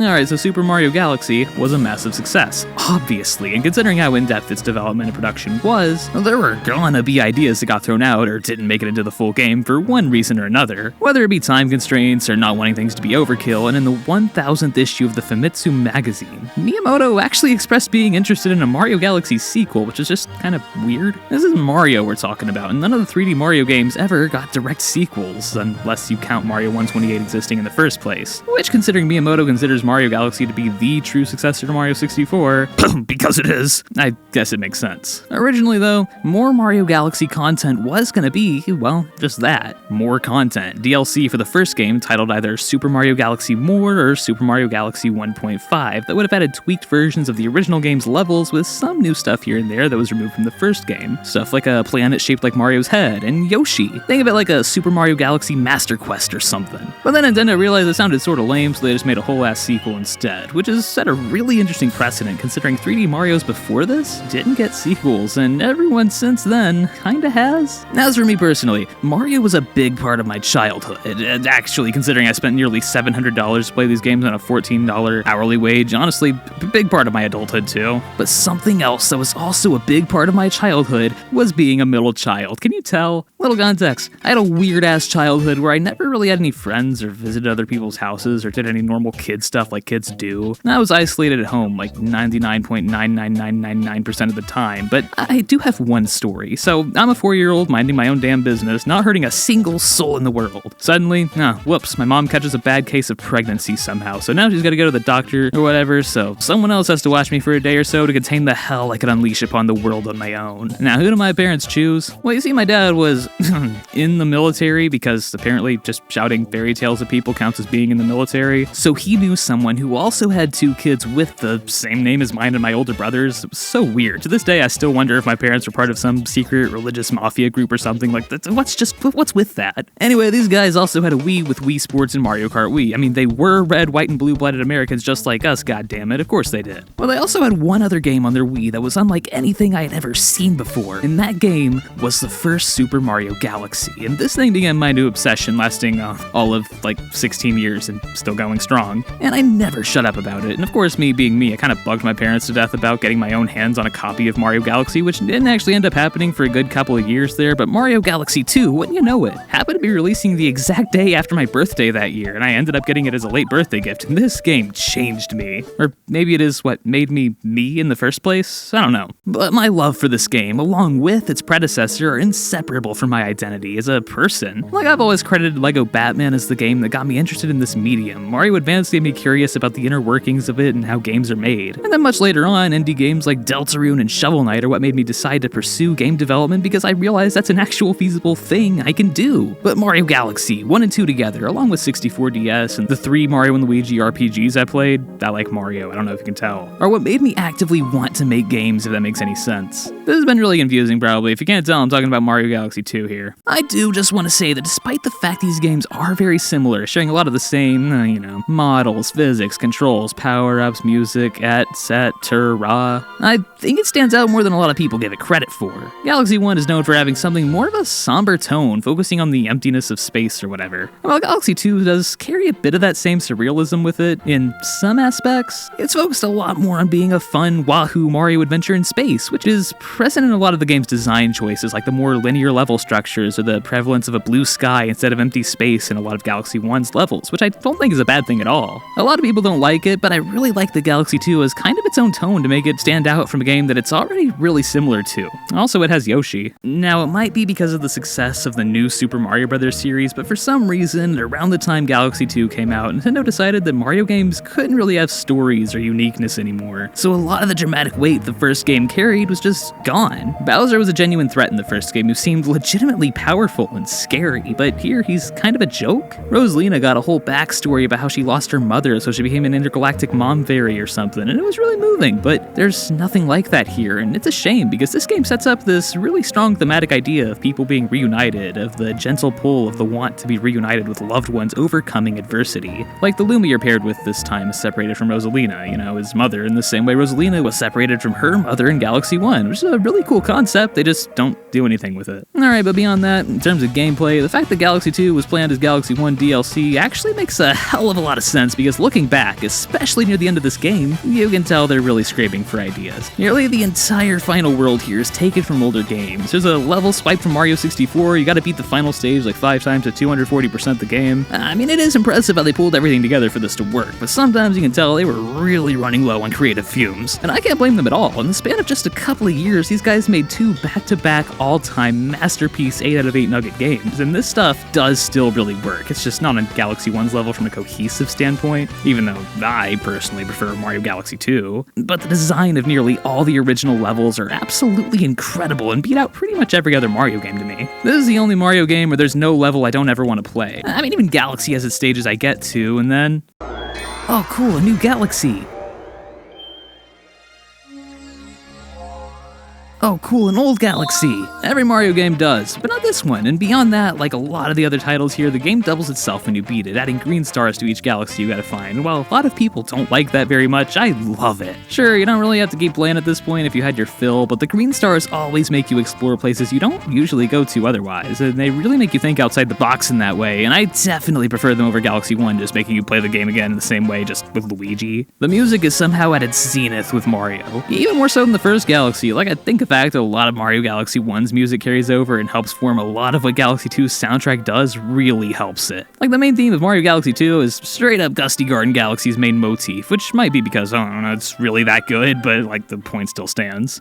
Alright, so Super Mario Galaxy was a massive success, obviously, and considering how in-depth its development and production was, there were gonna be ideas that got thrown out or didn't make it into the full game for one reason or another, whether it be time constraints or not wanting things to be overkill. And in the 1000th issue of the Famitsu magazine, Miyamoto actually expressed being interested in a Mario Galaxy sequel, which is just kind of weird. This is Mario we're talking about, and none of the 3D Mario games ever got direct sequels, unless you count Mario 128 existing in the first place, which, considering Miyamoto considers Mario Galaxy to be the true successor to Mario 64, because it is, I guess it makes sense. Originally though, more Mario Galaxy content was gonna be, well, just that, more content. DLC for the first game titled either Super Mario Galaxy More or Super Mario Galaxy 1.5 that would have added tweaked versions of the original game's levels with some new stuff here and there that was removed from the first game. Stuff like a planet shaped like Mario's head and Yoshi. Think of it like a Super Mario Galaxy Master Quest or something. But then Nintendo realized it sounded sorta lame, so they just made a whole ass sequel instead, which has set a really interesting precedent considering 3D Marios before this didn't get sequels, and everyone since then kinda has. As for me personally, Mario was a big part of my childhood. Actually, considering I spent nearly $700 to play these games on a $14 hourly wage, honestly, a big part of my adulthood too. But something else that was also a big part of my childhood was being a middle child. Can you tell? Little context, I had a weird-ass childhood where I never really had any friends or visited other people's houses or did any normal kid stuff like kids do. I was isolated at home like 99.99999% of the time, but I do have one story. So I'm a 4-year-old minding my own damn business, not hurting a single soul in the world. Suddenly, whoops, my mom catches a bad case of pregnancy somehow, so now she's gotta go to the doctor or whatever, so someone else has to watch me for a day or so to contain the hell I could unleash upon the world on my own. Now, who do my parents choose? Well, you see, my dad was in the military, because apparently just shouting fairy tales at people counts as being in the military, so he knew someone who also had 2 kids with the same name as mine and my older brothers. It was so weird. To this day, I still wonder if my parents were part of some secret religious mafia group or something like that. What's with that? Anyway, these guys also had a Wii with Wii Sports and Mario Kart Wii. I mean, they were red, white, and blue-blooded Americans just like us, goddammit. Of course they did. Well, they also had one other game on their Wii that was unlike anything I had ever seen before, and that game was the first Super Mario Galaxy. And this thing began my new obsession, lasting all of like 16 years and still going strong. And I never shut up about it. And of course, me being me, I kind of bugged my parents to death about getting my own hands on a copy of Mario Galaxy, which didn't actually end up happening for a good couple of years there, but Mario Galaxy 2, wouldn't you know it, happened to be releasing the exact day after my birthday that year, and I ended up getting it as a late birthday gift, and this game changed me. Or maybe it is what made me me in the first place? I don't know. But my love for this game, along with its predecessor, are inseparable from my identity as a person. Like, I've always credited Lego Batman as the game that got me interested in this medium. Mario Advance made me curious about the inner workings of it and how games are made. And then much later on, indie games like Deltarune and Shovel Knight are what made me decide to pursue game development, because I realized that's an actual feasible thing I can do. But Mario Galaxy 1 and 2 together, along with 64 DS and the 3 Mario and Luigi RPGs I played, I like Mario, I don't know if you can tell, are what made me actively want to make games, if that makes any sense. This has been really confusing probably. If you can't tell, I'm talking about Mario Galaxy 2 here. I do just want to say that despite the fact these games are very similar, sharing a lot of the same, models, physics, controls, power-ups, music, etc., I think it stands out more than a lot of people give it credit for. Galaxy 1 is known for having something more of a somber tone, focusing on the emptiness of space or whatever. While Galaxy 2 does carry a bit of that same surrealism with it in some aspects, it's focused a lot more on being a fun wahoo Mario adventure in space, which is present in a lot of the game's design choices, like the more linear level structures or the prevalence of a blue sky instead of empty space in a lot of Galaxy 1's levels, which I don't think is a bad thing at all. A lot of people don't like it, but I really like the Galaxy 2 as kind of its own tone to make it stand out from a game that it's already really similar to. Also, it has Yoshi. Now, it might be because of the success of the new Super Mario Bros. Series, but for some reason, around the time Galaxy 2 came out, Nintendo decided that Mario games couldn't really have stories or uniqueness anymore. So a lot of the dramatic weight the first game carried was just gone. Bowser was a genuine threat in the first game who seemed legitimately powerful and scary, but here he's kind of a joke. Rosalina got a whole backstory about how she lost her mother, so she became an intergalactic mom fairy or something, and it was really moving, but there's nothing like that here, and it's a shame because this game sets up this really strong thematic idea of people being reunited, of the gentle pull of the want to be reunited with loved ones overcoming adversity. Like the Luma you're paired with this time is separated from Rosalina, his mother, in the same way Rosalina was separated from her mother in Galaxy 1, which is a really cool concept, they just don't do anything with it. Alright, but beyond that, in terms of gameplay, the fact that Galaxy 2 was planned as Galaxy 1 DLC actually makes a hell of a lot of sense, because look looking back, especially near the end of this game, you can tell they're really scraping for ideas. Nearly the entire final world here is taken from older games. There's a level swiped from Mario 64, you gotta beat the final stage like 5 times at 240% the game. I mean, it is impressive how they pulled everything together for this to work, but sometimes you can tell they were really running low on creative fumes. And I can't blame them at all. In the span of just a couple of years, these guys made 2 back-to-back all-time masterpiece 8 out of 8 Nugget games, and this stuff does still really work. It's just not on Galaxy 1's level from a cohesive standpoint, even though I personally prefer Mario Galaxy 2. But the design of nearly all the original levels are absolutely incredible and beat out pretty much every other Mario game to me. This is the only Mario game where there's no level I don't ever want to play. I mean, even Galaxy has its stages I get to, and then... oh cool, a new Galaxy! Oh cool, an old Galaxy! Every Mario game does, but not this one, and beyond that, like a lot of the other titles here, the game doubles itself when you beat it, adding green stars to each Galaxy you gotta find, and while a lot of people don't like that very much, I love it. Sure, you don't really have to keep playing at this point if you had your fill, but the green stars always make you explore places you don't usually go to otherwise, and they really make you think outside the box in that way, and I definitely prefer them over Galaxy 1, just making you play the game again in the same way, just with Luigi. The music is somehow at its zenith with Mario, even more so than the first Galaxy. Like, I think of fact, a lot of Mario Galaxy 1's music carries over and helps form a lot of what Galaxy 2's soundtrack does really helps it. Like, the main theme of Mario Galaxy 2 is straight up Gusty Garden Galaxy's main motif, which might be because, I don't know, it's really that good, but, like, the point still stands.